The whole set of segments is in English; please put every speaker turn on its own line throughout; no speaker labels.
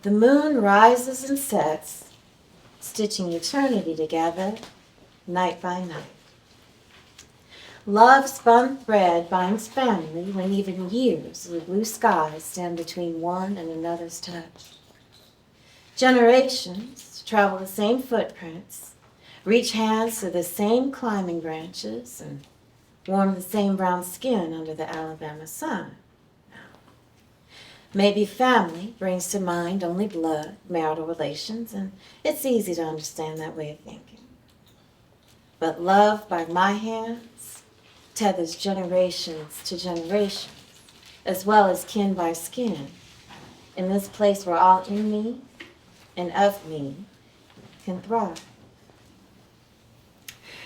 The moon rises and sets, stitching eternity together, night by night. Love spun thread binds family when even years with blue skies stand between one and another's touch. Generations travel the same footprints, reach hands to the same climbing branches, and warm the same brown skin under the Alabama sun. Maybe family brings to mind only blood, marital relations, and it's easy to understand that way of thinking. But love by my hands tethers generations to generations, as well as kin by skin, in this place where all in me and of me can thrive.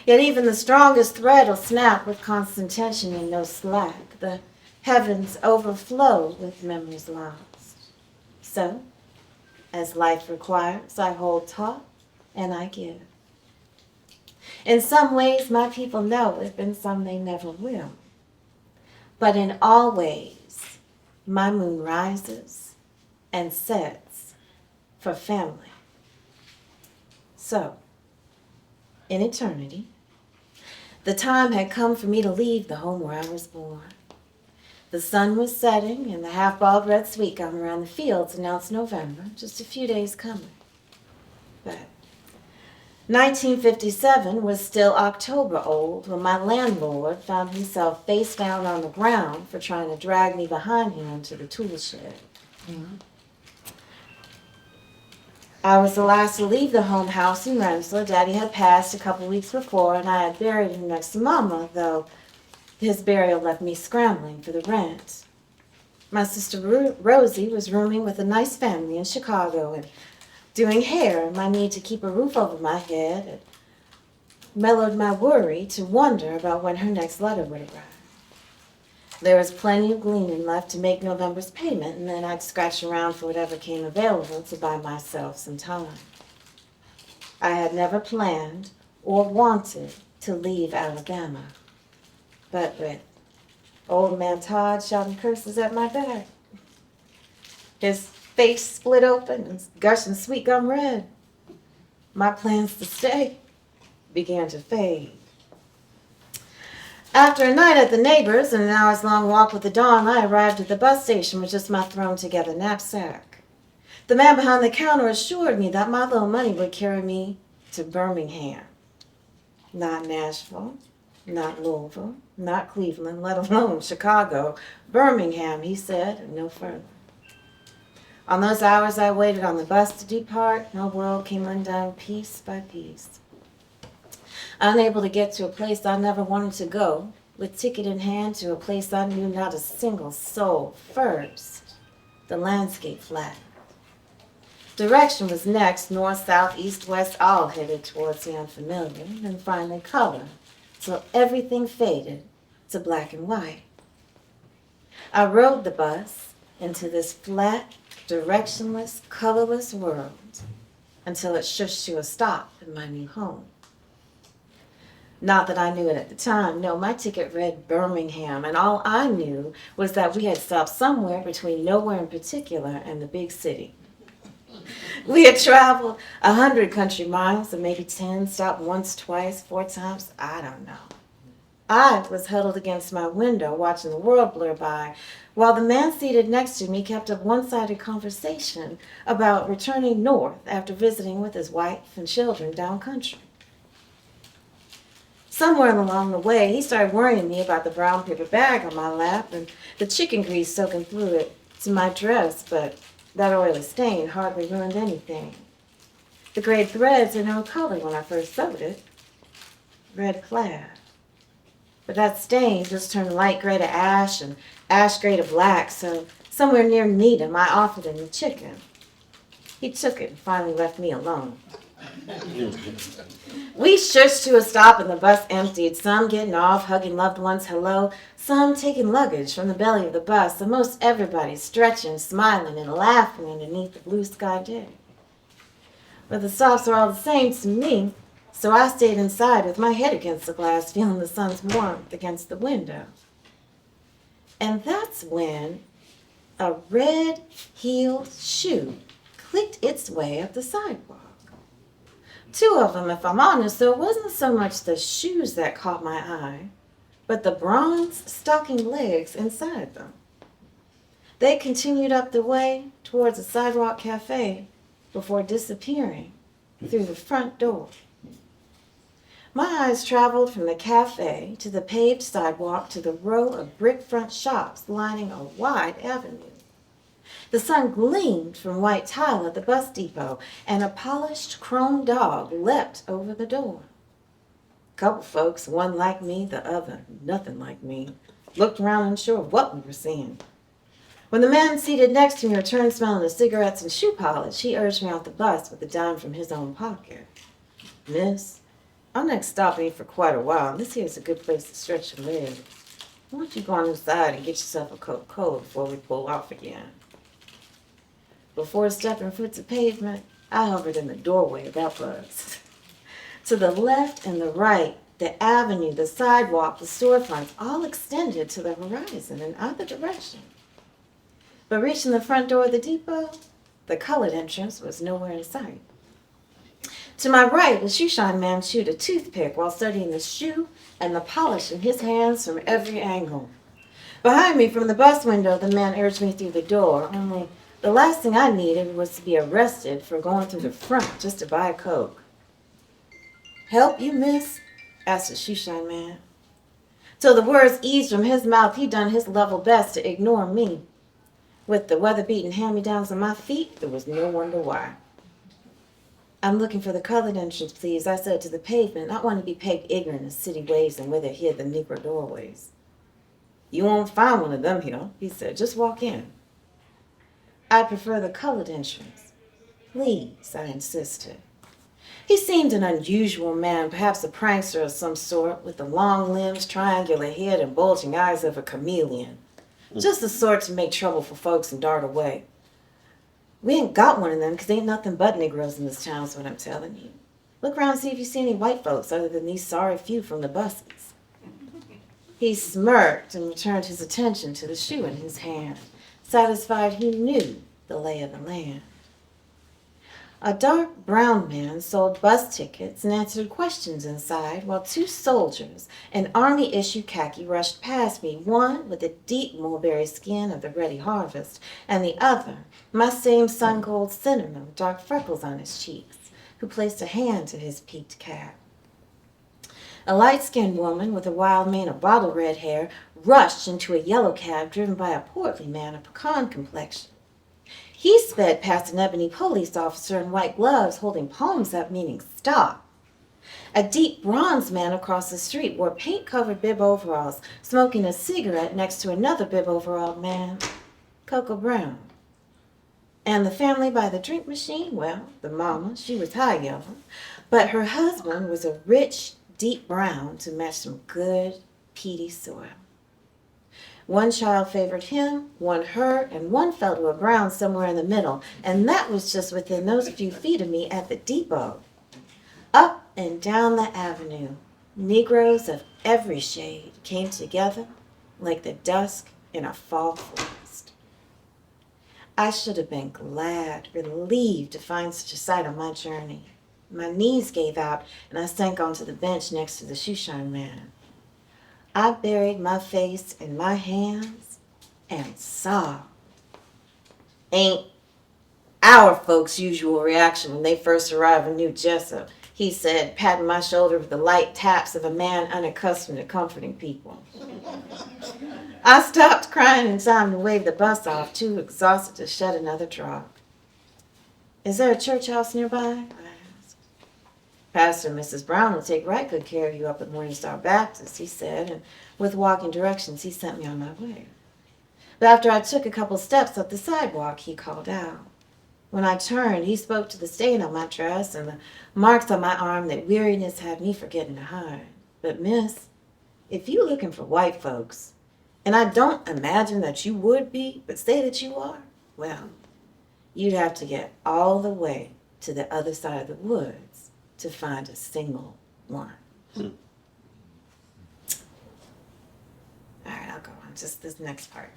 Yet even the strongest thread will snap with constant tension and no slack. The heavens overflow with memories lost. So, as life requires, I hold taut and I give. In some ways, my people know it, and some they never will. But in all ways, my moon rises and sets for family. So, in eternity, the time had come for me to leave the home where I was born. The sun was setting, and the half-balled red sweet gum around the fields announced November, just a few days coming. But 1957 was still October old when my landlord found himself face down on the ground for trying to drag me behind him to the tool shed. I was the last to leave the home house in Rensselaer. Daddy had passed a couple weeks before, and I had buried him next to Mama, though his burial left me scrambling for the rent. My sister Rosie was rooming with a nice family in Chicago and doing hair, and my need to keep a roof over my head had mellowed my worry to wonder about when her next letter would arrive. There was plenty of gleaning left to make November's payment, and then I'd scratch around for whatever came available to buy myself some time. I had never planned or wanted to leave Alabama, but with old man Todd shouting curses at my back, his face split open and gushing sweet gum red, my plans to stay began to fade. After a night at the neighbor's and an hours-long walk with the dawn, I arrived at the bus station with just my thrown-together knapsack. The man behind the counter assured me that my little money would carry me to Birmingham. Not Nashville, not Louisville, not Cleveland, let alone Chicago. Birmingham, he said, and no further. On those hours I waited on the bus to depart, my world came undone piece by piece. Unable to get to a place I never wanted to go, with ticket in hand to a place I knew not a single soul. First, the landscape flagged. Direction was next, north, south, east, west, all headed towards the unfamiliar, and finally color, till everything faded to black and white. I rode the bus into this flat, directionless, colorless world until it shushed to a stop in my new home. Not that I knew it at the time. No, my ticket read Birmingham, and all I knew was that we had stopped somewhere between nowhere in particular and the big city. We had traveled 100 country miles, and maybe 10, stopped once, twice, 4 times, I don't know. I was huddled against my window watching the world blur by, while the man seated next to me kept up one-sided conversation about returning north after visiting with his wife and children down country. Somewhere along the way, he started worrying me about the brown paper bag on my lap and the chicken grease soaking through it to my dress, but that oily stain hardly ruined anything. The gray threads had no color when I first sewed it, red clad. But that stain just turned light gray to ash and ash gray to black, so somewhere near Needham, I offered him the chicken. He took it and finally left me alone. We shushed to a stop and the bus emptied, some getting off, hugging loved ones hello, some taking luggage from the belly of the bus, and most everybody stretching, smiling, and laughing underneath the blue sky day. But the stops were all the same to me, so I stayed inside with my head against the glass, feeling the sun's warmth against the window. And that's when a red-heeled shoe clicked its way up the sidewalk. Two of them, if I'm honest, though, it wasn't so much the shoes that caught my eye, but the bronze stocking legs inside them. They continued up the way towards a sidewalk cafe before disappearing through the front door. My eyes traveled from the cafe to the paved sidewalk to the row of brick front shops lining a wide avenue. The sun gleamed from white tile at the bus depot, and a polished chrome dog leapt over the door. Couple folks, one like me, the other nothing like me, looked around unsure of what we were seeing. When the man seated next to me returned smelling of cigarettes and shoe polish, he urged me off the bus with a dime from his own pocket. "Miss, our next stop ain't for quite a while, and this here's a good place to stretch your legs. Why don't you go on inside and get yourself a Coca-Cola before we pull off again?" Before stepping foot to pavement, I hovered in the doorway of that bus. To the left and the right, the avenue, the sidewalk, the storefronts all extended to the horizon in either direction. But reaching the front door of the depot, the colored entrance was nowhere in sight. To my right, the shoeshine man chewed a toothpick while studying the shoe and the polish in his hands from every angle. Behind me, from the bus window, the man urged me through the door, only the last thing I needed was to be arrested for going through the front just to buy a Coke. "Help you, miss?" asked the shoeshine man. Till the words eased from his mouth, he done his level best to ignore me. With the weather-beaten hand-me-downs on my feet, there was no wonder why. "I'm looking for the colored entrance, please," I said to the pavement, not wanting to be pegged ignorant of city ways and where they hid the Negro doorways. "You won't find one of them here," he said. "Just walk in." "I'd prefer the colored entrance. Please," I insisted. He seemed an unusual man, perhaps a prankster of some sort, with the long limbs, triangular head, and bulging eyes of a chameleon. Just the sort to make trouble for folks and dart away. "We ain't got one of them, 'cause ain't nothing but Negroes in this town, is what I'm telling you. Look around and see if you see any white folks other than these sorry few from the buses." He smirked and returned his attention to the shoe in his hand, satisfied he knew the lay of the land. A dark brown man sold bus tickets and answered questions inside, while two soldiers in army-issue khaki rushed past me, one with the deep mulberry skin of the ready harvest, and the other, my same sun-gold cinnamon with dark freckles on his cheeks, who placed a hand to his peaked cap. A light-skinned woman with a wild mane of bottle red hair rushed into a yellow cab driven by a portly man of pecan complexion. He sped past an ebony police officer in white gloves holding palms up, meaning stop. A deep bronze man across the street wore paint-covered bib overalls, smoking a cigarette next to another bib-overalled man, Cocoa Brown. And the family by the drink machine, well, the mama, she was high yellow, but her husband was a rich, deep brown to match some good, peaty soil. One child favored him, one her, and one fell to a brown somewhere in the middle, and that was just within those few feet of me at the depot. Up and down the avenue, Negroes of every shade came together like the dusk in a fall forest. I should have been glad, relieved to find such a sight on my journey. My knees gave out, and I sank onto the bench next to the shoeshine man. I buried my face in my hands and sobbed. "Ain't our folks' usual reaction when they first arrive in New JESSUP," he said, patting my shoulder with the light taps of a man unaccustomed to comforting people. I stopped crying in time to wave the bus off, too exhausted to shed another drop. "Is there a church house nearby?" I asked. "Pastor and Mrs. Brown will take right good care of you up at Morning Star Baptist," he said, and with walking directions, he sent me on my way. But after I took a couple steps up the sidewalk, he called out. When I turned, he spoke to the stain on my dress and the marks on my arm that weariness had me forgetting to hide. "But miss, if you looking for white folks, and I don't imagine that you would be, but say that you are, well, you'd have to get all the way to the other side of the woods to find a single one." All right, I'll go on. Just this next part.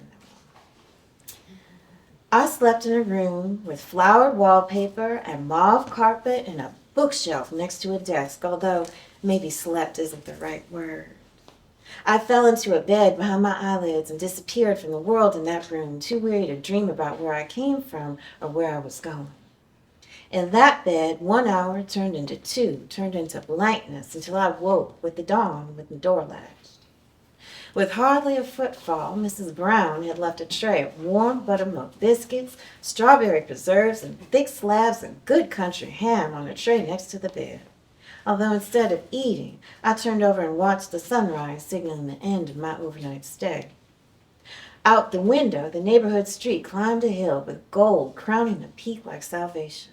I slept in a room with flowered wallpaper and mauve carpet and a bookshelf next to a desk, although maybe slept isn't the right word. I fell into a bed behind my eyelids and disappeared from the world in that room, too weary to dream about where I came from or where I was going. In that bed, 1 hour turned into 2, turned into blankness until I woke with the dawn with the door latched. With hardly a footfall, Mrs. Brown had left a tray of warm buttermilk biscuits, strawberry preserves, and thick slabs of good country ham on a tray next to the bed. Although instead of eating, I turned over and watched the sunrise, signaling the end of my overnight stay. Out the window, the neighborhood street climbed a hill with gold crowning a peak like salvation,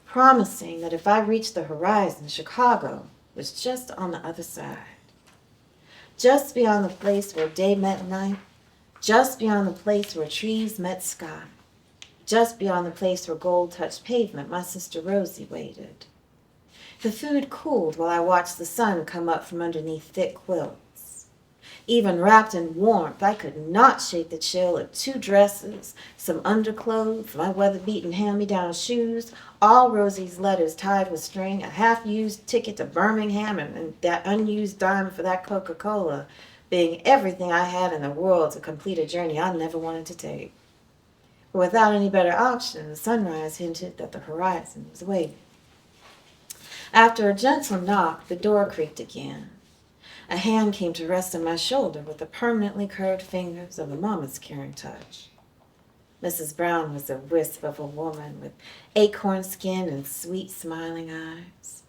promising that if I reached the horizon, Chicago was just on the other side. Just beyond the place where day met night, just beyond the place where trees met sky, just beyond the place where gold touched pavement, my sister Rosie waited. The food cooled while I watched the sun come up from underneath thick quilts. Even wrapped in warmth, I could not shake the chill of 2 dresses, some underclothes, my weather-beaten hand-me-down shoes, all Rosie's letters tied with string, a half-used ticket to Birmingham, and that unused dime for that Coca-Cola, being everything I had in the world to complete a journey I never wanted to take. But without any better option, the sunrise hinted that the horizon was waiting. After a gentle knock, the door creaked again. A hand came to rest on my shoulder with the permanently curved fingers of a mama's caring touch. Mrs. Brown was a wisp of a woman with acorn skin and sweet, smiling eyes.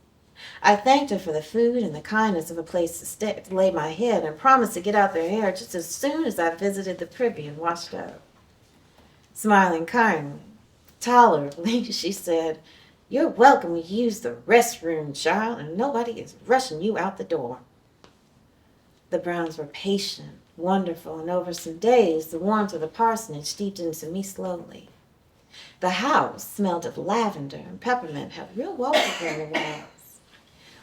I thanked her for the food and the kindness of a place to lay my head and promised to get out their hair just as soon as I visited the privy and washed up. Smiling kindly, tolerably, she said, "You're welcome to use the restroom, child, and nobody is rushing you out the door." The Browns were patient, wonderful, and over some days the warmth of the parsonage steeped into me slowly. The house smelled of lavender and peppermint, had real wallpaper in the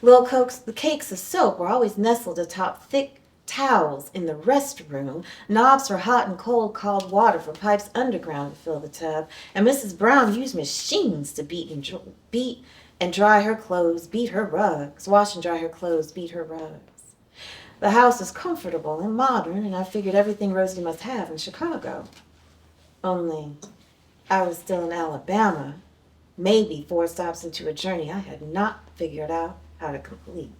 walls. The cakes of soap were always nestled atop thick towels in the restroom, knobs for hot and cold water for pipes underground to fill the tub, and Mrs. Brown used machines to beat and dry her clothes, beat her rugs, wash and dry her clothes, beat her rugs. The house was comfortable and modern, and I figured everything Rosie must have in Chicago. Only I was still in Alabama, maybe 4 stops into a journey I had not figured out how to complete.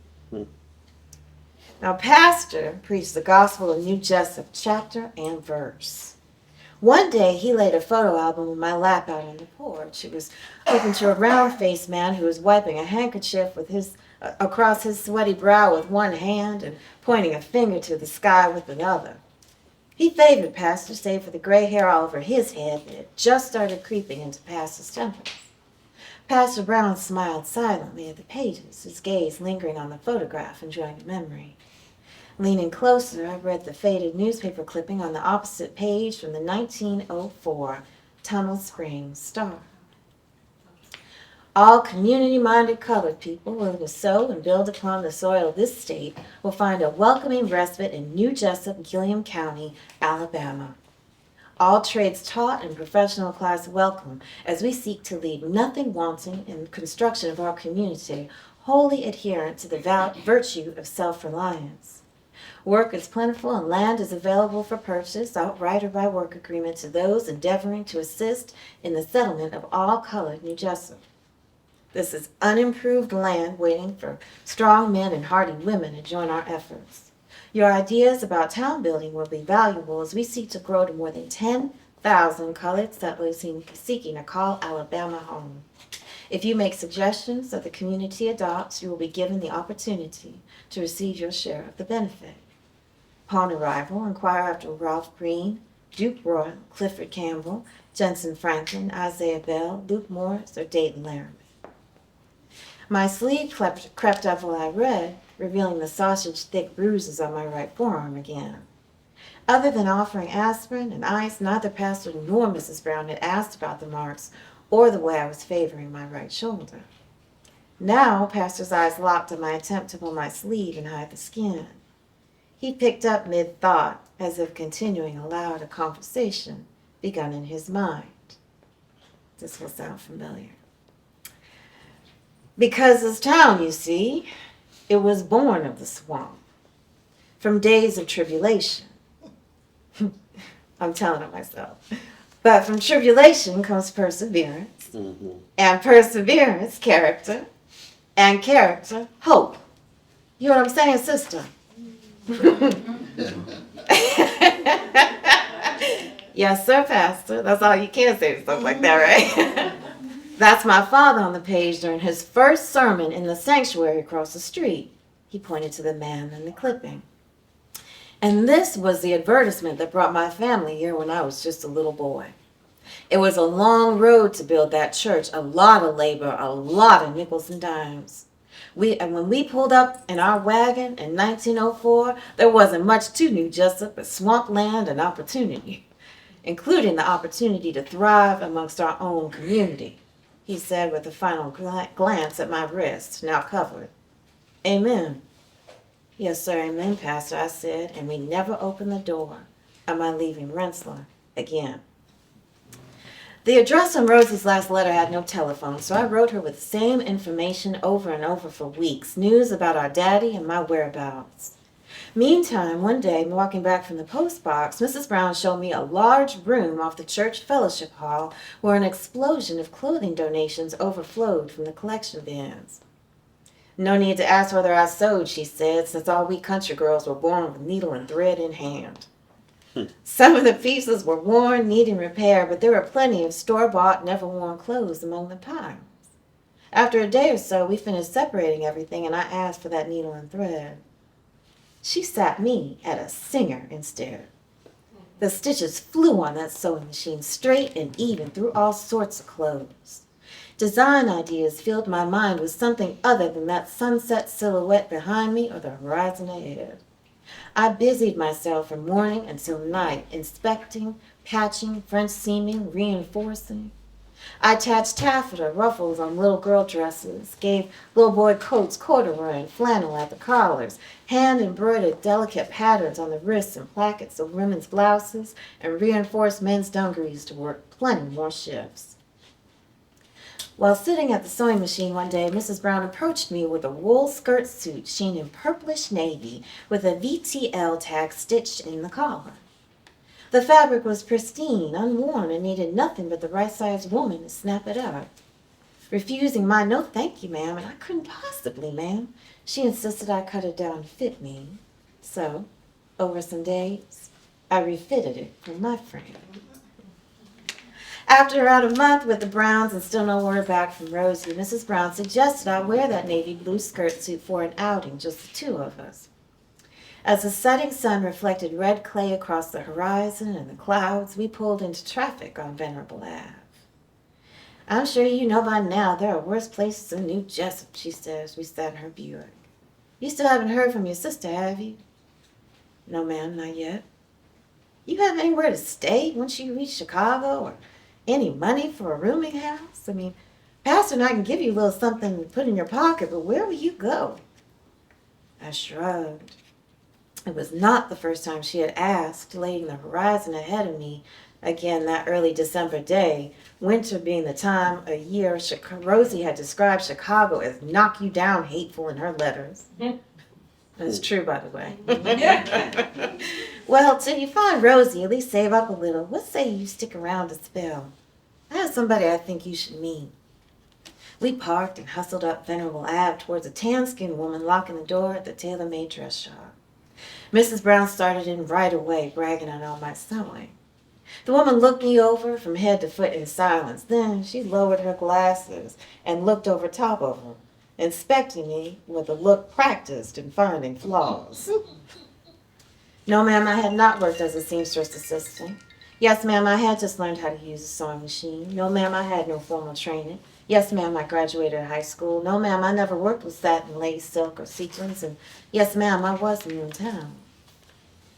Now, Pastor preached the gospel of New JESSUP, chapter and verse. One day, he laid a photo album in my lap out on the porch. It was open to a round-faced man who was wiping a handkerchief across his sweaty brow with one hand and pointing a finger to the sky with another. He favored Pastor, save for the gray hair all over his head that had just started creeping into Pastor's temples. Pastor Brown smiled silently at the pages, his gaze lingering on the photograph, enjoying the memory. Leaning closer, I read the faded newspaper clipping on the opposite page from the 1904 Tunnel Springs Star. All community-minded colored people willing to sow and build upon the soil of this state will find a welcoming respite in New JESSUP, Gilliam County, Alabama. All trades taught and professional class welcome as we seek to leave nothing wanting in the construction of our community, wholly adherent to the virtue of self-reliance. Work is plentiful and land is available for purchase, outright or by work agreement, to those endeavoring to assist in the settlement of all colored New JESSUP. This is unimproved land waiting for strong men and hardy women to join our efforts. Your ideas about town building will be valuable as we seek to grow to more than 10,000 colored settlers seeking to call Alabama home. If you make suggestions that the community adopts, you will be given the opportunity to receive your share of the benefit. Upon arrival, inquire after Ralph Green, Duke Royal, Clifford Campbell, Jensen Franklin, Isaiah Bell, Luke Morris, or Dayton Laramie. My sleeve crept up while I read, revealing the sausage-thick bruises on my right forearm again. Other than offering aspirin and ice, neither Pastor nor Mrs. Brown had asked about the marks or the way I was favoring my right shoulder. Now, Pastor's eyes locked on my attempt to pull my sleeve and hide the skin. He picked up mid-thought, as if continuing aloud a conversation begun in his mind. This will sound familiar. Because this town, you see, it was born of the swamp, from days of tribulation. I'm telling it myself. But from tribulation comes perseverance, and perseverance, character, and character, hope. You know what I'm saying, sister? Yes, sir, Pastor. That's all you can say to stuff like that, right? That's my father on the page during his first sermon in the sanctuary across the street. He pointed to the man in the clipping. And this was the advertisement that brought my family here when I was just a little boy. It was a long road to build that church, a lot of labor, a lot of nickels and dimes. When we pulled up in our wagon in 1904, there wasn't much to New JESSUP but swampland and opportunity, including the opportunity to thrive amongst our own community, he said with a final glance at my wrist, now covered. Amen. Yes, sir, amen, Pastor, I said, and we never opened the door of my leaving Rensselaer again. The address on Rosie's last letter had no telephone, so I wrote her with the same information over and over for weeks, news about our daddy and my whereabouts. Meantime, one day, walking back from the post box, Mrs. Brown showed me a large room off the church fellowship hall where an explosion of clothing donations overflowed from the collection bins. No need to ask whether I sewed, she said, since all we country girls were born with needle and thread in hand. Some of the pieces were worn, needing repair, but there were plenty of store-bought, never-worn clothes among the piles. After a day or so, we finished separating everything, and I asked for that needle and thread. She sat me at a singer instead. The stitches flew on that sewing machine, straight and even through all sorts of clothes. Design ideas filled my mind with something other than that sunset silhouette behind me or the horizon ahead. I busied myself from morning until night, inspecting, patching, French seaming, reinforcing. I attached taffeta ruffles on little girl dresses, gave little boy coats corduroy and flannel at the collars, hand-embroidered delicate patterns on the wrists and plackets of women's blouses, and reinforced men's dungarees to work plenty more shifts. While sitting at the sewing machine one day, Mrs. Brown approached me with a wool skirt suit sheen in purplish navy with a VTL tag stitched in the collar. The fabric was pristine, unworn, and needed nothing but the right-sized woman to snap it up. Refusing my "no thank you, ma'am," and I couldn't possibly, ma'am, she insisted I cut it down to fit me. So, over some days, I refitted it for my friend. After around a month with the Browns and still no word back from Rosie, Mrs. Brown suggested I wear that navy blue skirt suit for an outing, just the two of us. As the setting sun reflected red clay across the horizon and the clouds, we pulled into traffic on Venerable Ave. "I'm sure you know by now there are worse places than New JESSUP," she said as we sat in her Buick. "You still haven't heard from your sister, have you?" "No, ma'am, not yet." "You have anywhere to stay once you reach Chicago, or any money for a rooming house? I mean, Pastor and I can give you a little something to put in your pocket, but where will you go?" I shrugged. It was not the first time she had asked, laying the horizon ahead of me again that early December day, winter being the time of year Rosie had described Chicago as knock you down hateful in her letters. That's true, by the way. "Well, till you find Rosie, at least save up a little. What say you stick around a spell? I have somebody I think you should meet." We parked and hustled up Venerable Ave towards a tan-skinned woman locking the door at the tailor-made dress shop. Mrs. Brown started in right away, bragging on all my sewing. The woman looked me over from head to foot in silence. Then she lowered her glasses and looked over top of them, inspecting me with a look practiced in finding flaws. "No, ma'am, I had not worked as a seamstress assistant." "Yes, ma'am, I had just learned how to use a sewing machine." "No, ma'am, I had no formal training." "Yes, ma'am, I graduated high school." "No, ma'am, I never worked with satin, lace, silk, or sequins." And "Yes, ma'am, I was new in town."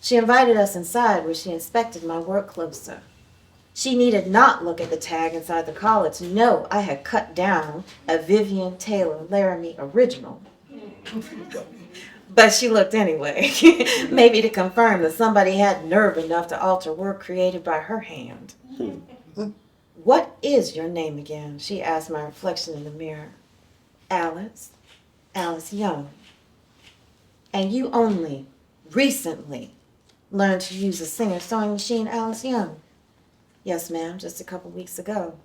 She invited us inside, where she inspected my work closer. She needed not look at the tag inside the collar to know I had cut down a Vivian Taylor Laramie original. But she looked anyway, maybe to confirm that somebody had nerve enough to alter work created by her hand. What is your name again? She asked my reflection in the mirror. Alice Young. And you only recently learned to use a Singer sewing machine, Alice Young? Yes, ma'am, just a couple weeks ago.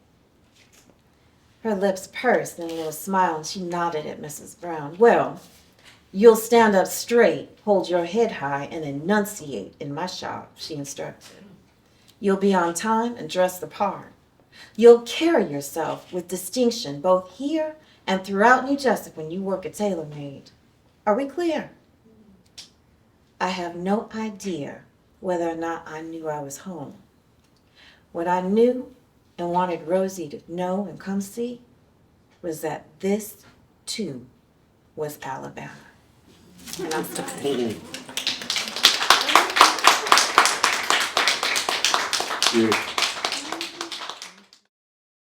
Her lips pursed in a little smile, and she nodded at Mrs. Brown. Well, you'll stand up straight, hold your head high, and enunciate in my shop, she instructed. You'll be on time and dress the part. You'll carry yourself with distinction both here and throughout New Jessup when you work at tailor-made. Are we clear? I have no idea whether or not I knew I was home. What I knew and wanted Rosie to know and come see was that this, too, was Alabama. And I'm sorry.
Yeah.